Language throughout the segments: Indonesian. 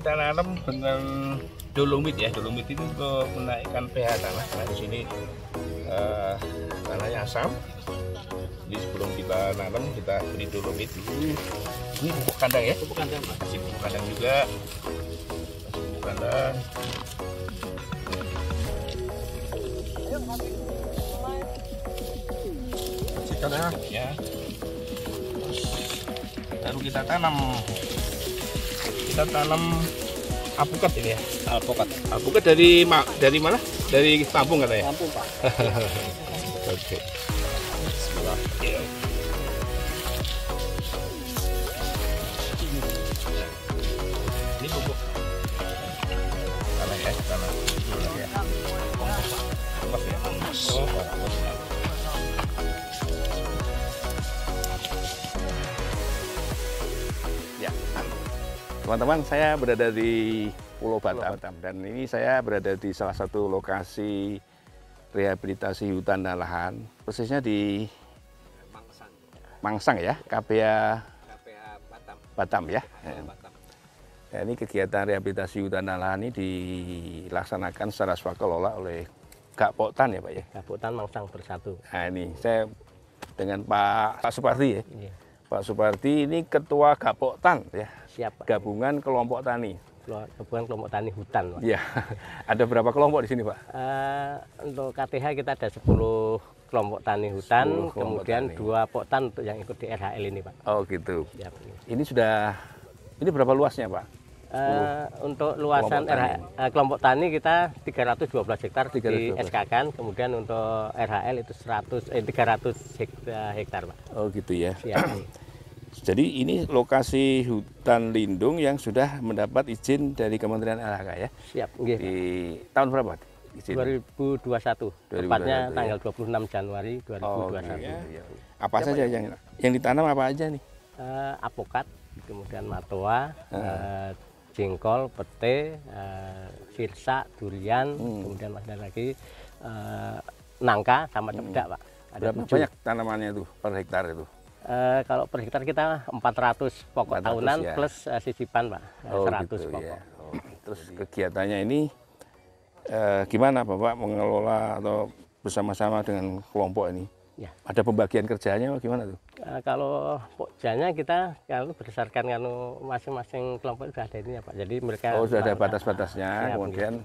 kita nanam dengan dolomit ya. Dolomit itu untuk menaikkan pH tanah. Nah di sini tanahnya asam. Jadi sebelum kita nanam kita beri dolomit. Ini pupuk kandang ya? Pupuk kandang, kasih pupuk kandang juga. Kasih pupuk kandang. Kasih tanah ya. Lalu kita tanam alpukat ini ya. Alpukat dari mana? Dari Lampung katanya. Lampung Pak. Oke. Bismillah. Ya. Ini pupuk tanah ya, tanah ya. Kompos ya. Kompos ya. Teman-teman, saya berada di Pulau Batam dan ini saya berada di salah satu lokasi rehabilitasi hutan dan lahan, persisnya di Mangsang ya, KPA Batam ya. Nah, ini kegiatan rehabilitasi hutan dan lahan ini dilaksanakan secara swakelola oleh Gapoktan ya Pak ya. Gapoktan Mangsang Bersatu. Nah ini saya dengan Pak Supardi ya. Iya. Pak Supardi ini ketua Gapoktan ya. Siap Pak. Gabungan kelompok tani. Gabungan kelompok tani hutan Pak. Iya. Ada berapa kelompok di sini Pak? Untuk KTH kita ada 10 kelompok tani hutan, kemudian tani. 2 poktan untuk yang ikut di RHL ini Pak. Oh gitu. Siap. Ini berapa luasnya Pak? Untuk luasan kelompok tani kita 312 hektar di SK kan, kemudian untuk RHL itu 300 hektar Pak. Oh gitu ya. Siap. Jadi ini lokasi hutan lindung yang sudah mendapat izin dari Kementerian LHK ya? Siap. Nggih, di tahun berapa? Izin? 2021, tepatnya tanggal 26 Januari 2021. Oh, iya. Apa saja yang ditanam apa aja nih? Apokat, kemudian matoa, jengkol, pete, sirsa, durian, kemudian ada lagi nangka sama cempedak Pak. Ada berapa banyak tanamannya itu per hektar itu? Kalau per hektar kita 400 pokok 400 tahunan ya? Plus sisipan Pak, 100 gitu, pokok. Ya. Terus kegiatannya ini gimana Bapak mengelola atau bersama-sama dengan kelompok ini? Ya. Ada pembagian kerjanya gimana tuh? Kalau pokjanya kita kalau berdasarkan masing-masing kelompok sudah ada ini ya Pak. Jadi mereka sudah ada batas-batasnya, kemudian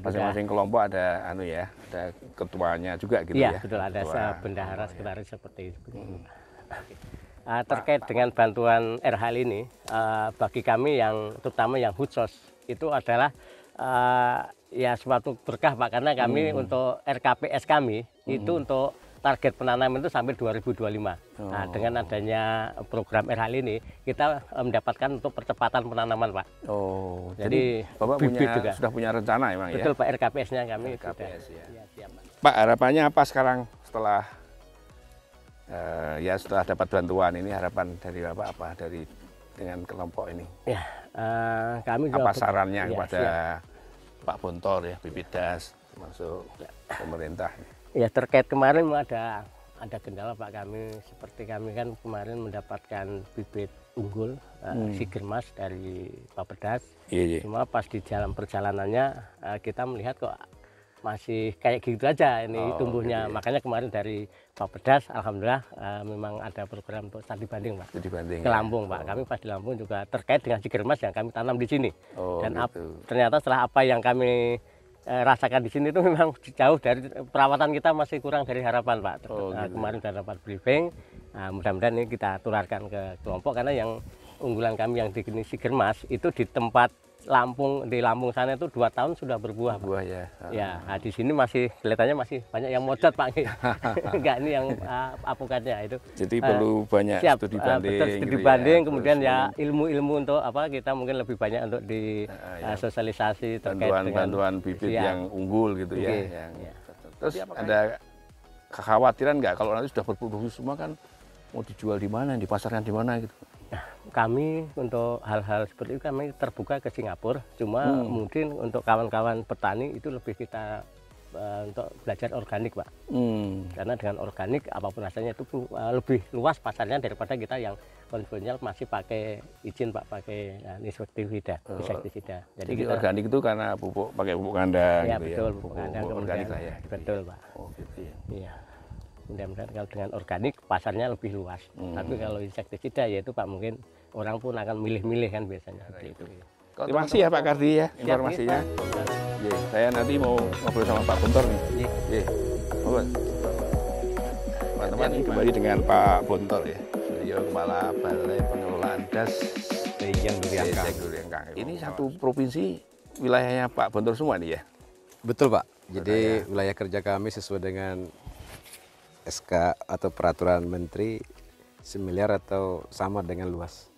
masing-masing kelompok ada ada ketuanya juga gitu ya. Iya, betul, ada bendahara sekretaris seperti itu. Terkait dengan bantuan RHL ini, bagi kami yang terutama yang khusus itu adalah ya suatu berkah Pak, karena kami untuk RKPS kami itu untuk target penanaman itu sampai 2025. Nah, dengan adanya program RHL ini kita mendapatkan untuk percepatan penanaman Pak. Oh, jadi Bapak sudah punya rencana emang ya? Betul Pak, RKPS-nya kami RKPS, sudah. Ya, siap, Pak, harapannya apa sekarang setelah setelah dapat bantuan ini, harapan dari Bapak apa dengan kelompok ini? Ya, kami juga sarannya kepada Pak Bontor ya, Bibitdas, termasuk pemerintah? Ya, terkait kemarin ada kendala Pak, seperti kami kan kemarin mendapatkan bibit unggul Sigermas dari Bappedas. Iya. Cuma pas di perjalanannya kita melihat kok masih kayak gitu aja ini tumbuhnya. Gitu ya. Makanya kemarin dari Bappedas alhamdulillah memang ada program untuk studi banding Pak. Studi banding ke Lampung Pak. Kami pas di Lampung juga terkait dengan Sigermas yang kami tanam di sini. Dan gitu. Ternyata setelah apa yang kami rasakan di sini itu memang jauh dari perawatan kita, masih kurang dari harapan Pak. Gitu. Kemarin sudah dapat briefing, mudah-mudahan ini kita tularkan ke kelompok, karena yang unggulan kami yang di Sigermas itu di tempat di Lampung sana itu 2 tahun sudah berbuah. Buah ya. Ya, di sini masih kelihatannya masih banyak yang modot Pak. Enggak, ini yang apokatnya itu. Jadi perlu banyak studi banding. Betul, studi banding, kemudian ya ilmu-ilmu untuk kita mungkin lebih banyak untuk di sosialisasi terkait dengan bantuan bibit yang unggul gitu ya. Terus ada kekhawatiran nggak kalau nanti sudah berproduksi semua kan mau dijual di mana, dipasarkan di mana gitu? Nah, kami untuk hal-hal seperti itu kami terbuka ke Singapura, cuma mungkin untuk kawan-kawan petani itu lebih kita untuk belajar organik, Pak. Karena dengan organik apapun hasilnya itu lebih luas pasarnya daripada kita yang konvensional masih pakai izin, Pak, pakai insektisida. Jadi kita, organik itu karena pakai pupuk kandang ya, gitu betul, ya. Pupuk kandang organik lah ya. Gitu betul, ya. Pak. Oh gitu ya. Iya. Mudah-mudahan kalau dengan organik pasarnya lebih luas. Tapi kalau insektisida ya itu Pak, mungkin orang pun akan milih-milih kan biasanya. Itu. Terima kasih ya Pak Kardi ya informasinya. Ya, saya nanti mau ngobrol sama Pak Bontor nih. Iya. Teman-teman, ini kembali dengan Pak Bontor ya. Beliau Kepala Balai Pengelolaan Das Dejang Duriangkang. Ini satu provinsi wilayahnya Pak Bontor semua nih ya? Betul Pak. Jadi wilayah kerja kami sesuai dengan SK atau Peraturan Menteri 9 miliar atau sama dengan luas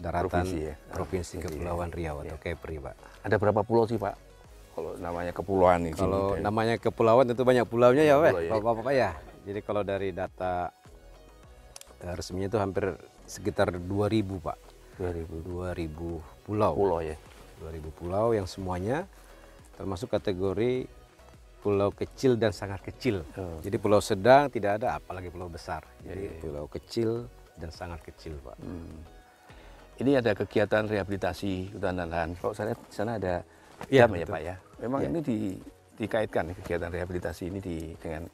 daratan Provinsi Kepulauan Riau atau Kepri, Pak. Ada berapa pulau sih Pak? Kalau namanya kepulauan ini. Kalau namanya kepulauan tentu banyak pulaunya ya Pak ya. Jadi kalau dari data resminya itu hampir sekitar 2.000 Pak. 2.000 pulau. Pulau ya. 2.000 pulau yang semuanya termasuk kategori pulau kecil dan sangat kecil. Jadi pulau sedang tidak ada, apalagi pulau besar. Jadi pulau kecil dan sangat kecil, Pak. Ini ada kegiatan rehabilitasi hutan dan lahan. Kalau saya lihat di sana ada dam ya Pak ya. Memang ini dikaitkan kegiatan rehabilitasi ini dengan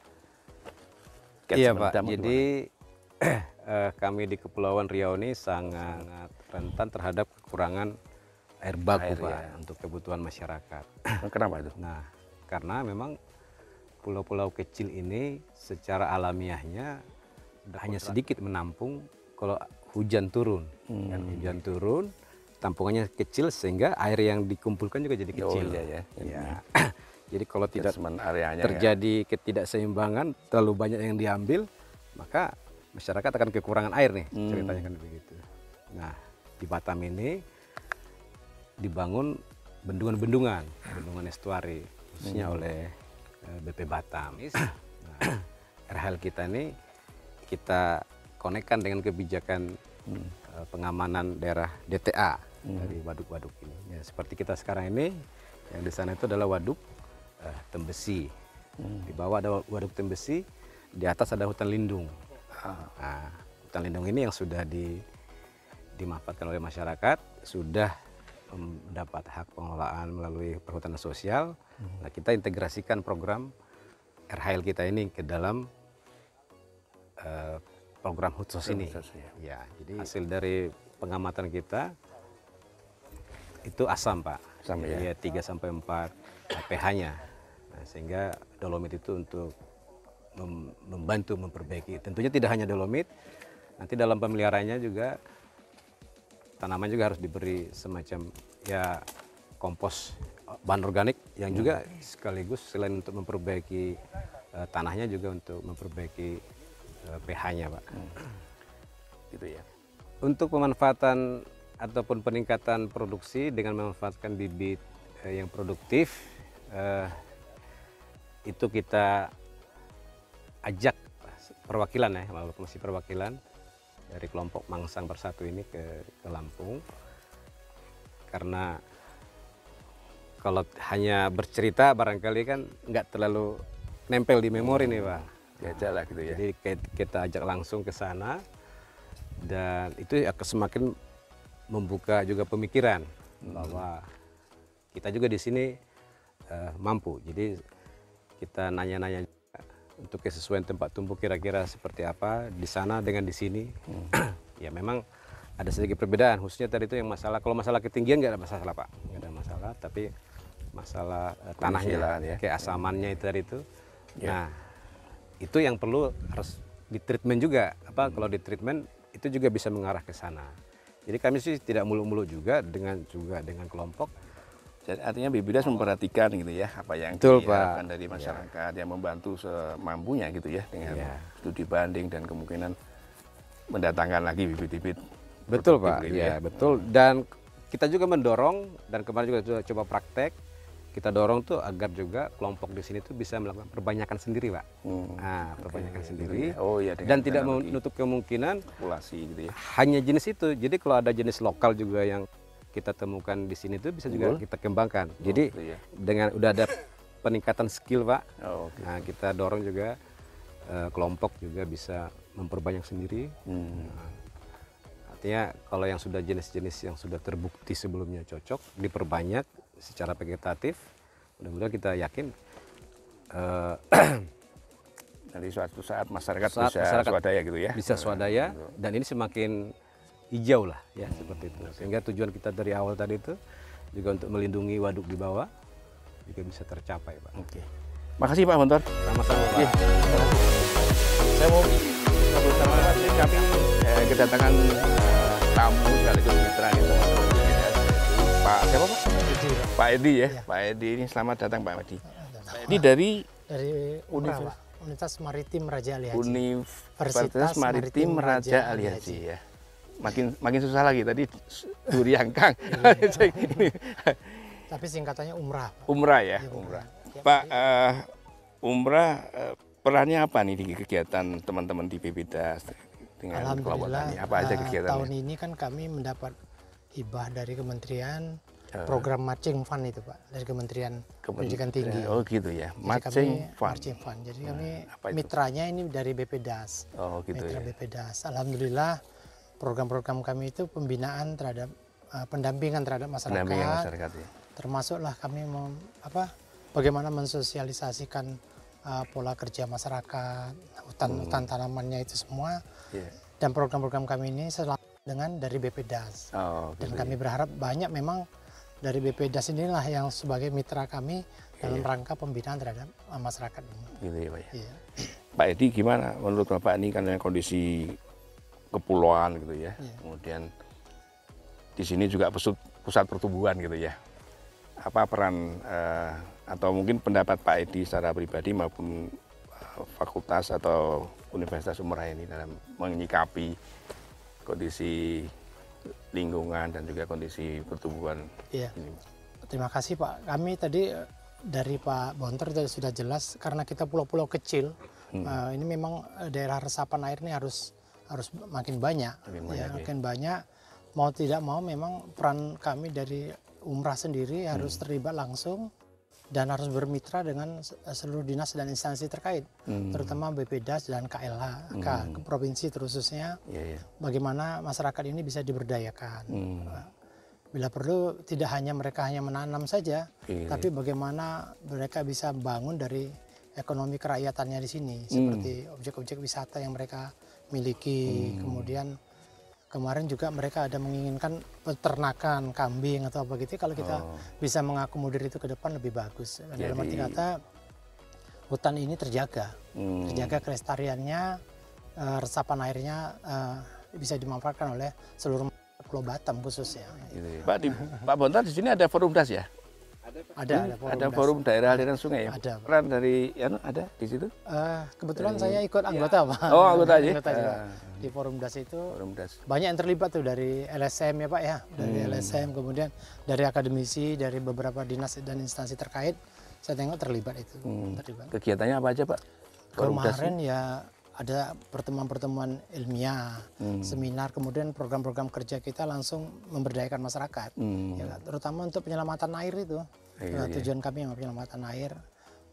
Iya Pak. Jadi kami di Kepulauan Riau ini sangat rentan terhadap kekurangan air baku Pak untuk kebutuhan masyarakat. Kenapa itu? Nah, karena memang pulau-pulau kecil ini secara alamiahnya hanya sedikit menampung kalau hujan turun. Kan hujan turun, tampungannya kecil sehingga air yang dikumpulkan juga jadi kecil. Ya. Jadi kalau tidak terjadi ketidakseimbangan, terlalu banyak yang diambil, maka masyarakat akan kekurangan air nih, ceritanya kan begitu. Nah, di Batam ini dibangun bendungan estuari khususnya oleh BP Batam. Nah, RHL kita ini kita konekkan dengan kebijakan pengamanan daerah DTA dari waduk-waduk ini. Ya, seperti kita sekarang ini, yang di sana itu adalah waduk Tembesi. Di bawah ada waduk Tembesi, di atas ada hutan lindung. Nah, hutan lindung ini yang sudah dimanfaatkan oleh masyarakat, sudah mendapat hak pengelolaan melalui perhutanan sosial. Nah, kita integrasikan program RHL kita ini ke dalam program HUTSOS ini. Ya, jadi hasil dari pengamatan kita itu asam Pak. Jadi 3-4 pH-nya. Nah, sehingga dolomit itu untuk membantu memperbaiki. Tentunya tidak hanya dolomit, nanti dalam pemeliharaannya juga tanaman juga harus diberi semacam ya kompos bahan organik yang juga sekaligus selain untuk memperbaiki tanahnya juga untuk memperbaiki pH-nya Pak. Gitu ya. Untuk pemanfaatan ataupun peningkatan produksi dengan memanfaatkan bibit yang produktif, itu kita ajak perwakilan ya, walaupun masih perwakilan dari kelompok Mangsang Bersatu ini ke Lampung. Karena kalau hanya bercerita barangkali kan nggak terlalu nempel di memori nih Pak. Diajak lah gitu ya. Jadi kita ajak langsung ke sana dan itu akan semakin membuka juga pemikiran bahwa kita juga di sini mampu. Jadi kita nanya-nanya untuk kesesuaian tempat tumbuh kira-kira seperti apa di sana dengan di sini. Ya memang ada sedikit perbedaan, khususnya tadi itu yang masalah, kalau masalah ketinggian nggak ada masalah Pak, nggak ada masalah, tapi masalah tanahnya, keasamannya itu tadi itu. Nah itu yang perlu harus ditreatment juga, kalau ditreatment itu juga bisa mengarah ke sana. Jadi kami sih tidak muluk-muluk juga dengan kelompok. Jadi artinya BPDAS memperhatikan gitu ya apa yang diharapkan dari masyarakat yang membantu semampunya gitu ya dengan studi banding dan kemungkinan mendatangkan lagi bibit-bibit. Betul Pak, ya betul. Dan kita juga mendorong dan kemarin juga sudah coba praktek. Kita dorong tuh agar juga kelompok di sini tuh bisa melakukan perbanyakan sendiri Pak. Nah, perbanyakan sendiri. Oh iya. Dan tidak menutup kemungkinan populasi gitu ya. Hanya jenis itu. Jadi kalau ada jenis lokal juga yang kita temukan di sini tuh bisa juga kita kembangkan. Jadi dengan udah ada peningkatan skill, Pak. Oh, okay. Nah, kita dorong juga kelompok juga bisa memperbanyak sendiri. Nah, artinya kalau yang sudah jenis-jenis yang sudah terbukti sebelumnya cocok, diperbanyak secara vegetatif. Mudah-mudahan kita yakin nanti suatu saat masyarakat bisa swadaya gitu ya. Bisa swadaya, dan ini semakin hijau lah ya, seperti itu. Sehingga tujuan kita dari awal tadi itu juga untuk melindungi waduk di bawah juga bisa tercapai, Pak. Oke. Makasih Pak Bontor. Sama-sama, Pak. Iya. Saya mau bersama kami kedatangan tamu sekaligus mitra nih teman-teman. Pak siapa Pak? Edi, Pak Edi ya. Iya. Pak Edi ini selamat datang Pak Edi. Ini dari Universitas Maritim Raja Ali Haji. Universitas Maritim Raja Ali Haji ya. Makin susah lagi tadi Duriangkang. Tapi singkatannya Umrah. Pak. Umrah ya, Iya, Umrah. Ya, Pak Umrah perannya apa nih di kegiatan teman-teman di BPDAS dengan kelompok tani? Apa aja kegiatannya? Tahun ini kan kami mendapat hibah dari Kementerian program Matching Fund itu, Pak, dari Kementerian Pendidikan Tinggi. Oh gitu ya, Matching Fund. Jadi kami mitranya ini dari BPDAS. Oh gitu Mitra ya. BPDAS. Alhamdulillah program-program kami itu pembinaan terhadap pendampingan terhadap masyarakat. Pendampingan masyarakat ya. Termasuklah kami bagaimana mensosialisasikan pola kerja masyarakat, hutan tanamannya itu semua. Yeah. Dan program-program kami ini selalu dengan dari BPDAS. Oh, gitu dan kami berharap banyak memang dari BPDAS inilah yang sebagai mitra kami dalam rangka pembinaan terhadap masyarakat ini. Gitu ya Pak ya. Iya. Pak Edi gimana menurut Bapak ini kan kondisi kepulauan gitu ya. Iya. Kemudian di sini juga pusat pertumbuhan gitu ya. Apa peran atau mungkin pendapat Pak Edi secara pribadi maupun fakultas atau Universitas Umrah ini dalam menyikapi kondisi lingkungan dan juga kondisi pertumbuhan Iya. ini? Terima kasih Pak. Kami tadi dari Pak Bontor sudah jelas karena kita pulau-pulau kecil. Ini memang daerah resapan air ini harus makin banyak. Makin banyak. Mau tidak mau memang peran kami dari Umrah sendiri harus terlibat langsung dan harus bermitra dengan seluruh dinas dan instansi terkait, terutama BPDAS dan KLH, provinsi khususnya. Bagaimana masyarakat ini bisa diberdayakan. Bila perlu tidak hanya mereka hanya menanam saja, tapi bagaimana mereka bisa bangun dari ekonomi kerahyatannya di sini, seperti objek-objek wisata yang mereka miliki. Kemudian kemarin juga mereka ada menginginkan peternakan kambing atau apa gitu. Kalau kita bisa mengakomodir itu ke depan lebih bagus. Dalam arti kata hutan ini terjaga kelestariannya, resapan airnya bisa dimanfaatkan oleh seluruh Pulau Batam khususnya. Pak Bontar di sini ada forum das ya? Ada forum daerah aliran sungai ya? Ada. Peran dari ada di situ? Kebetulan saya ikut anggota Pak. Oh anggota aja? Di forum das itu Forum das. banyak yang terlibat tuh dari LSM ya Pak ya. Dari LSM, kemudian dari akademisi, dari beberapa dinas dan instansi terkait. Saya tengok terlibat itu. Kegiatannya apa aja Pak? Forum Kemarin ya ada pertemuan-pertemuan ilmiah, seminar, kemudian program-program kerja kita langsung memberdayakan masyarakat, ya, terutama untuk penyelamatan air itu. Tujuan kami yang penyelamatan air,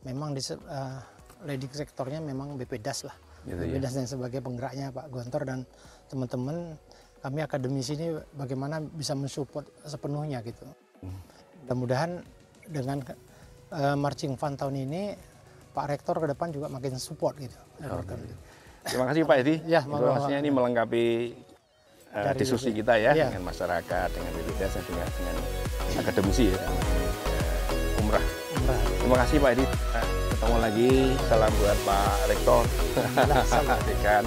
memang di leading sektornya memang BPDAS lah, BPDAS yang sebagai penggeraknya Pak Gontor dan teman-teman kami akademisi ini bagaimana bisa mensupport sepenuhnya gitu. Mudah-mudahan dengan Marching Fund tahun ini Pak Rektor ke depan juga makin support gitu. Terima kasih Pak Edi. Ya, informasinya ini melengkapi diskusi kita ya, dengan masyarakat, dengan BPDAS, dengan akademisi ya, Umrah. Terima kasih Pak Edi. Ketemu lagi. Salam buat Pak Rektor, dekan.